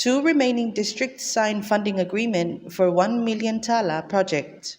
Two remaining districts signed funding agreement for 1 million tala project.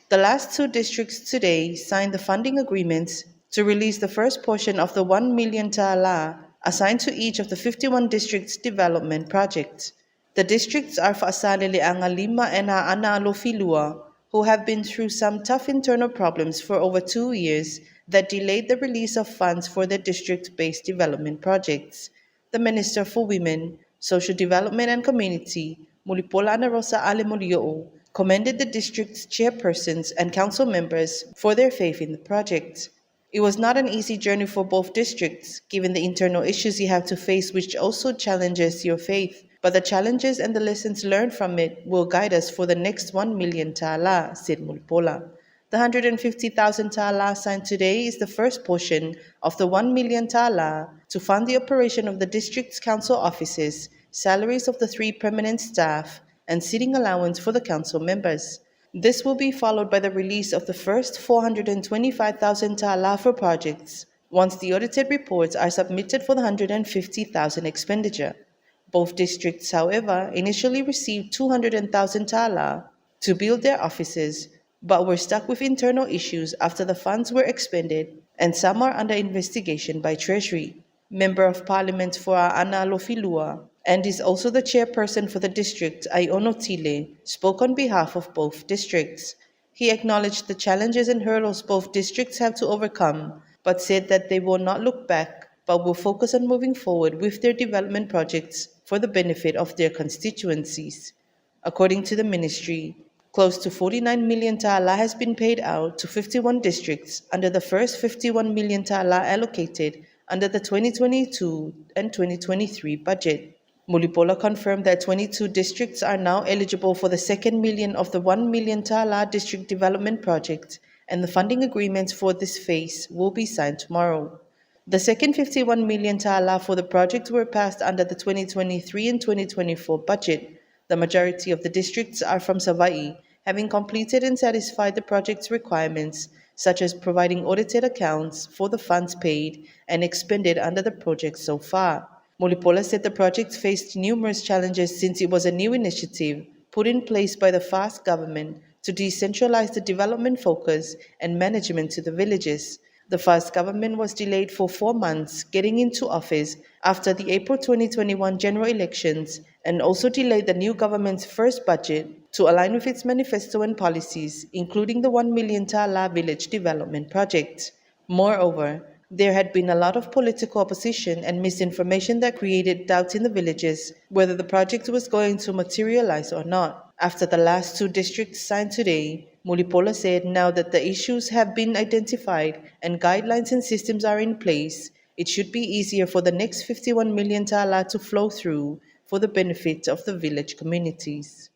The last two districts today signed the funding agreements to release the first portion of the 1 million tala assigned to each of the 51 districts' development projects. The districts are Faasaleleanga Lima and Aanalo Filua, who have been through some tough internal problems for over 2 years that delayed the release of funds for their district-based development projects. The Minister for Women, Social Development and Community, Mulipola Ana Rosa Ale Mulio, commended the district's chairpersons and council members for their faith in the project. It was not an easy journey for both districts, given the internal issues you have to face, which also challenges your faith. But the challenges and the lessons learned from it will guide us for the next 1 million ta'ala, said Mulpola. The 150,000 ta'ala signed today is the first portion of the 1 million ta'ala to fund the operation of the district's council offices, salaries of the 3 permanent staff, and sitting allowance for the council members. This will be followed by the release of the first 425,000 ta'ala for projects, once the audited reports are submitted for the 150,000 expenditure. Both districts, however, initially received 200,000 ta'ala to build their offices, but were stuck with internal issues after the funds were expended, and some are under investigation by Treasury. Member of Parliament for Aanalo Filua, and is also the chairperson for the district, Iono Tile, spoke on behalf of both districts. He acknowledged the challenges and hurdles both districts have to overcome, but said that they will not look back, but will focus on moving forward with their development projects for the benefit of their constituencies. According to the ministry, close to 49 million ta'ala has been paid out to 51 districts under the first 51 million ta'ala allocated under the 2022 and 2023 budget. Mulipola confirmed that 22 districts are now eligible for the second million of the 1 million ta'ala district development project, and the funding agreements for this phase will be signed tomorrow. The second 51 million ta'ala for the project were passed under the 2023 and 2024 budget. The majority of the districts are from Savai'i, having completed and satisfied the project's requirements, such as providing audited accounts for the funds paid and expended under the project so far. Mulipola said the project faced numerous challenges since it was a new initiative put in place by the FAST government to decentralize the development focus and management to the villages. The FAST government was delayed for 4 months getting into office after the April 2021 general elections, and also delayed the new government's first budget to align with its manifesto and policies, including the 1 million ta'ala village development project. Moreover, there had been a lot of political opposition and misinformation that created doubt in the villages whether the project was going to materialize or not. After the last 2 districts signed today, Mulipola said now that the issues have been identified and guidelines and systems are in place, it should be easier for the next 51 million ta'ala to flow through for the benefit of the village communities.